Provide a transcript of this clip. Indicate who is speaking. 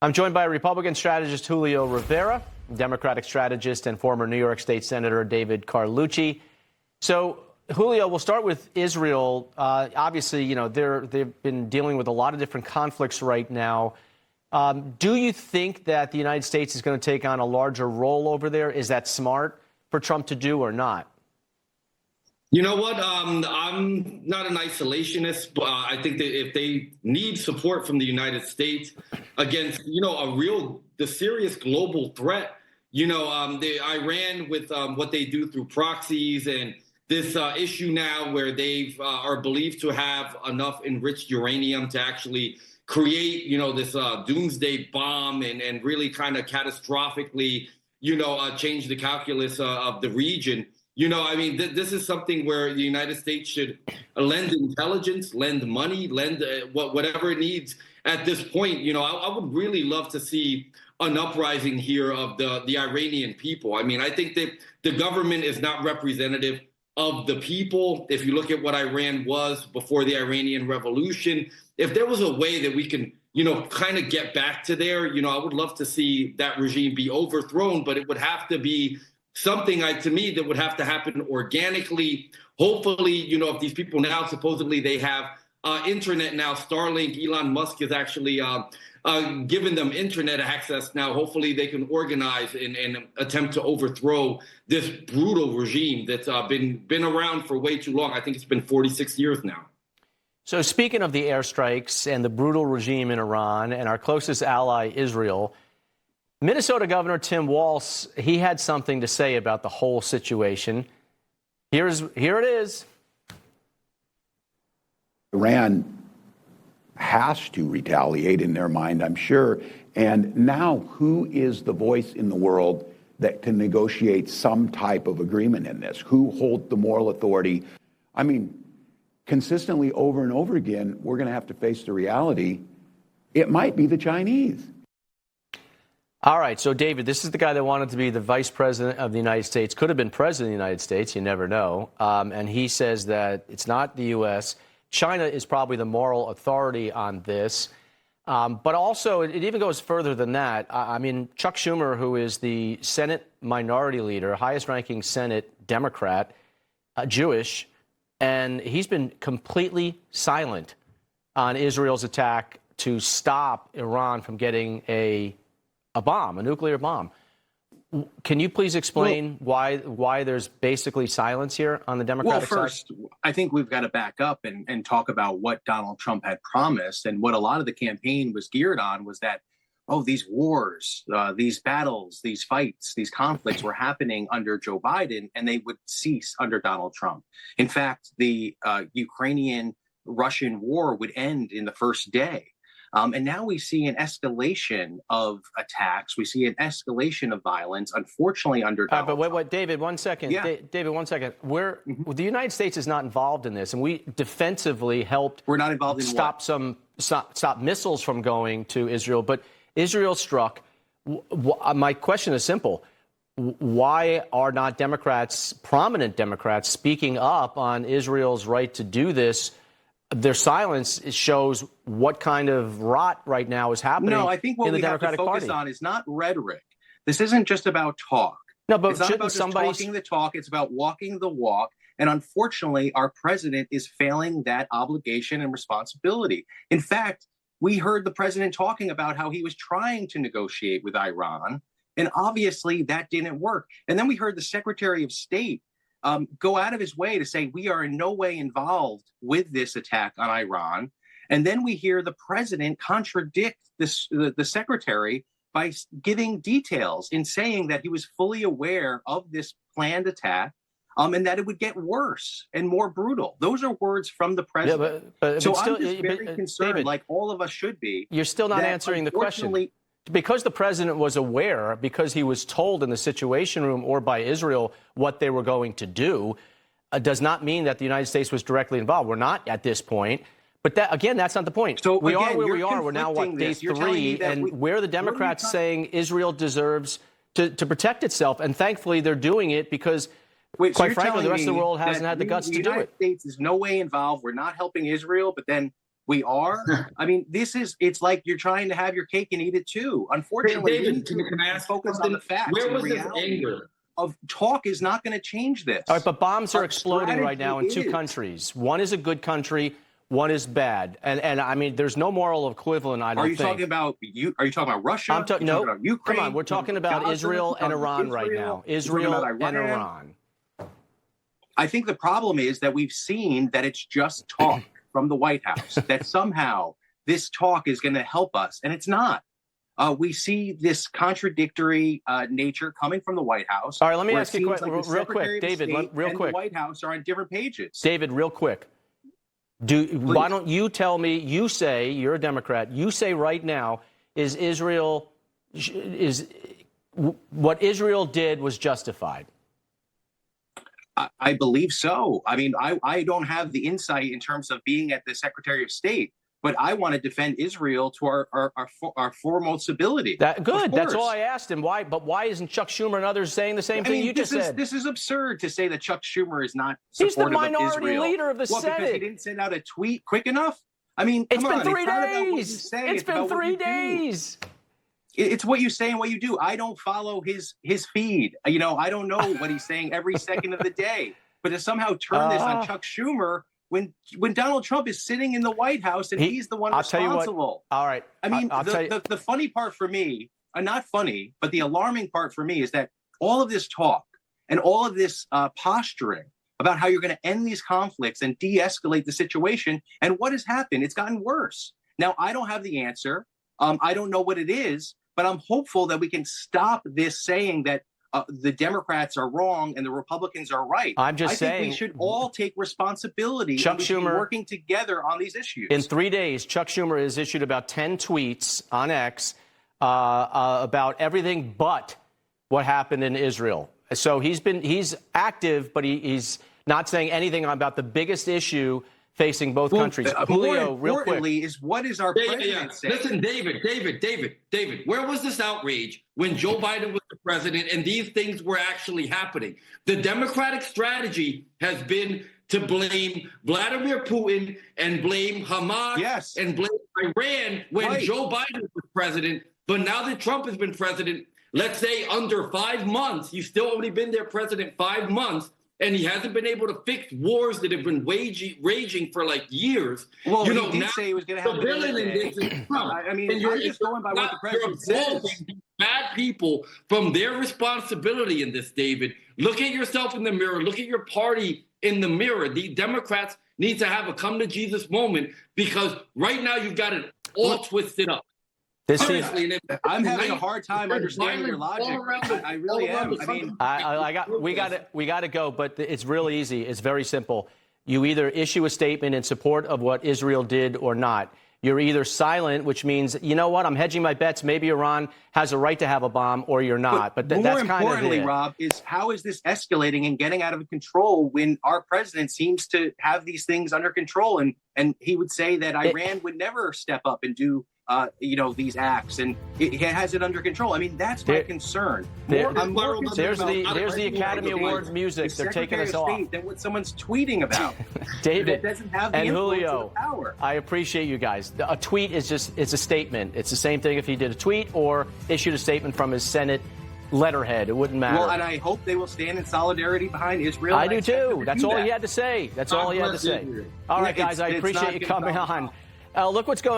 Speaker 1: I'm joined by Republican strategist Julio Rivera, Democratic strategist and former New York State Senator David Carlucci. So, Julio, we'll start with Israel. Obviously, you know, they've been dealing with a lot of different conflicts right now. Do you think that the United States is going to take on a larger role over there? Is that smart for Trump to do or not?
Speaker 2: You know what? I'm not an isolationist, but I think that if they need support from the United States against, the serious global threat, Iran with what they do through proxies and this issue now where they are believed to have enough enriched uranium to actually create, this doomsday bomb and really kind of catastrophically, change the calculus of the region. This is something where the United States should lend intelligence, lend money, lend whatever it needs at this point. I would really love to see an uprising here of the Iranian people. I think that the government is not representative of the people. If you look at what Iran was before the Iranian Revolution, if there was a way that we can, kind of get back to there, I would love to see that regime be overthrown, but it would have to be something to me that would have to happen organically. Hopefully, if these people now supposedly they have internet now, Starlink, Elon Musk is actually given them internet access now. Hopefully they can organize and attempt to overthrow this brutal regime that's been around for way too long. I think it's been 46 years now.
Speaker 1: So speaking of the airstrikes and the brutal regime in Iran and our closest ally, Israel, Minnesota Governor Tim Walz, he had something to say about the whole situation. Here it is.
Speaker 3: Iran has to retaliate in their mind, I'm sure. And now who is the voice in the world that can negotiate some type of agreement in this? Who holds the moral authority? Consistently over and over again, we're going to have to face the reality. It might be the Chinese.
Speaker 1: All right. So, David, this is the guy that wanted to be the vice president of the United States, could have been president of the United States. You never know. And he says that it's not the U.S. China is probably the moral authority on this. But also, it even goes further than that. Chuck Schumer, who is the Senate minority leader, highest ranking Senate Democrat, Jewish, and he's been completely silent on Israel's attack to stop Iran from getting a nuclear bomb. Can you please explain why there's basically silence here on the Democratic side?
Speaker 4: Well, first, I think we've got to back up and talk about what Donald Trump had promised. And what a lot of the campaign was geared on was that, these wars, these battles, these fights, these conflicts were happening under Joe Biden, and they would cease under Donald Trump. In fact, the Ukrainian-Russian war would end in the first day. And now we see an escalation of attacks. We see an escalation of violence, unfortunately, under Donald Trump.
Speaker 1: But David, 1 second.
Speaker 4: Yeah.
Speaker 1: David, 1 second. The United States is not involved in this, and we defensively helped.
Speaker 4: We're not involved in
Speaker 1: stop missiles from going to Israel, but Israel struck. My question is simple. Why are not Democrats, prominent Democrats, speaking up on Israel's right to do this? Their silence shows what kind of rot right now is happening in the Democratic Party.
Speaker 4: No, I think what we have to focus on is not rhetoric. This isn't just about talk.
Speaker 1: No, but
Speaker 4: it's not about just talking the talk. It's about walking the walk. And unfortunately, our president is failing that obligation and responsibility. In fact, we heard the president talking about how he was trying to negotiate with Iran, and obviously that didn't work. And then we heard the Secretary of State go out of his way to say we are in no way involved with this attack on Iran. And then we hear the president contradict the secretary by giving details in saying that he was fully aware of this planned attack and that it would get worse and more brutal. Those are words from the president.
Speaker 1: Yeah, but
Speaker 4: so
Speaker 1: still,
Speaker 4: I'm just very concerned,
Speaker 1: David,
Speaker 4: like all of us should be.
Speaker 1: You're still not answering the question. Because the president was aware, because he was told in the Situation Room or by Israel what they were going to do, does not mean that the United States was directly involved. We're not at this point. But that, again, that's not the point.
Speaker 4: So
Speaker 1: we
Speaker 4: again,
Speaker 1: are where we are. We're now, day 3, and where the Democrats saying Israel deserves to protect itself. And thankfully, they're doing it because, quite frankly, the rest of the world hasn't had the guts to do it.
Speaker 4: The United States is no way involved. We're not helping Israel, but then We are. I mean, it's like you're trying to have your cake and eat it too. Unfortunately,
Speaker 2: David, can I ask
Speaker 4: focus on the facts.
Speaker 2: Where was
Speaker 4: and
Speaker 2: this
Speaker 4: reality
Speaker 2: anger?
Speaker 4: Of talk is not going to change this.
Speaker 1: All right, but bombs are
Speaker 4: Our
Speaker 1: exploding right now in two
Speaker 4: strategy is-
Speaker 1: countries. One is a good country, one is bad. And I mean, there's no moral equivalent, I don't
Speaker 4: Are you
Speaker 1: think.
Speaker 4: talking about you? Are you talking about Russia?
Speaker 1: No,
Speaker 4: talking about Ukraine?
Speaker 1: come on. We're talking about
Speaker 4: Gaza?
Speaker 1: Israel and Iran right now. Israel and Iran.
Speaker 4: I think the problem is that we've seen that it's just talk from the White House, that somehow this talk is going to help us, and it's not. We see this contradictory nature coming from the White House.
Speaker 1: All right, let me
Speaker 4: where
Speaker 1: ask you
Speaker 4: it
Speaker 1: a
Speaker 4: seems
Speaker 1: question,
Speaker 4: like the
Speaker 1: real
Speaker 4: Secretary
Speaker 1: quick,
Speaker 4: of
Speaker 1: David.
Speaker 4: State
Speaker 1: Real
Speaker 4: and
Speaker 1: quick,
Speaker 4: the White House are on different pages.
Speaker 1: David, real quick. Why don't you tell me? You say you're a Democrat. You say right now is what Israel did was justified.
Speaker 4: I believe so. I mean, I don't have the insight in terms of being at the Secretary of State, but I want to defend Israel to our foremost ability.
Speaker 1: Good. That's all I asked him. Why? But why isn't Chuck Schumer and others saying the same thing you just said?
Speaker 4: This is absurd to say that Chuck Schumer is not
Speaker 1: He's the
Speaker 4: supportive of Israel.
Speaker 1: minority leader of the
Speaker 4: Because he
Speaker 1: Senate.
Speaker 4: didn't send out a tweet quick enough? I mean,
Speaker 1: It's been 3
Speaker 4: It's not about what you
Speaker 1: days.
Speaker 4: say,
Speaker 1: It's been
Speaker 4: about what
Speaker 1: 3
Speaker 4: you do.
Speaker 1: days.
Speaker 4: It's what you say and what you do. I don't follow his feed. You know, I don't know what he's saying every second of the day. But to somehow turn this on Chuck Schumer when Donald Trump is sitting in the White House and he's the one responsible.
Speaker 1: Tell you what, all right.
Speaker 4: I mean, the funny part for me, not funny, but the alarming part for me is that all of this talk and all of this posturing about how you're going to end these conflicts and de-escalate the situation, and what has happened? It's gotten worse. Now, I don't have the answer. I don't know what it is, but I'm hopeful that we can stop this saying that the Democrats are wrong and the Republicans are right.
Speaker 1: I'm just saying
Speaker 4: I think we should all take responsibility.
Speaker 1: Chuck
Speaker 4: and we should be
Speaker 1: Schumer,
Speaker 4: working together on these issues.
Speaker 1: In 3 days, Chuck Schumer has issued about 10 tweets on X about everything but what happened in Israel. So he's active, but he's not saying anything about the biggest issue facing both countries. Julio, real quick.
Speaker 4: Is what is our president saying?
Speaker 2: Listen, David, where was this outrage when Joe Biden was the president and these things were actually happening? The Democratic strategy has been to blame Vladimir Putin and blame Hamas and blame Iran when Joe Biden was president. But now that Trump has been president, let's say under 5 months, he's still only been their president 5 months, and he hasn't been able to fix wars that have been raging for like years.
Speaker 4: Well, he did say he was going to have
Speaker 2: the villain in this is Trump.
Speaker 4: I mean, I'm just going by what the president says.
Speaker 2: Bad people from their responsibility in this, David. Look at yourself in the mirror. Look at your party in the mirror. The Democrats need to have a come to Jesus moment, because right now you've got it all twisted up.
Speaker 4: Seriously, I'm having a hard time understanding your logic. I really am. I mean,
Speaker 1: we got to go, but it's really easy. It's very simple. You either issue a statement in support of what Israel did or not. You're either silent, which means, you know what, I'm hedging my bets. Maybe Iran has a right to have a bomb, or you're not. But that's kind of it.
Speaker 4: More importantly, Rob, is how is this escalating and getting out of control when our president seems to have these things under control? And he would say that Iran would never step up and do these acts, and it has it under control. I mean, that's my concern. I'm more concerned
Speaker 1: there's the Academy Awards music. They're taking us off.
Speaker 4: Than what someone's tweeting about.
Speaker 1: David
Speaker 4: doesn't have the
Speaker 1: and
Speaker 4: influence
Speaker 1: Julio,
Speaker 4: or the power.
Speaker 1: I appreciate you guys. A tweet is it's a statement. It's the same thing if he did a tweet or issued a statement from his Senate letterhead. It wouldn't matter.
Speaker 4: Well, and I hope they will stand in solidarity behind Israel.
Speaker 1: I do too. That's all he had to say. That's all he had to say. All right, guys, I appreciate you coming on. Look what's going on.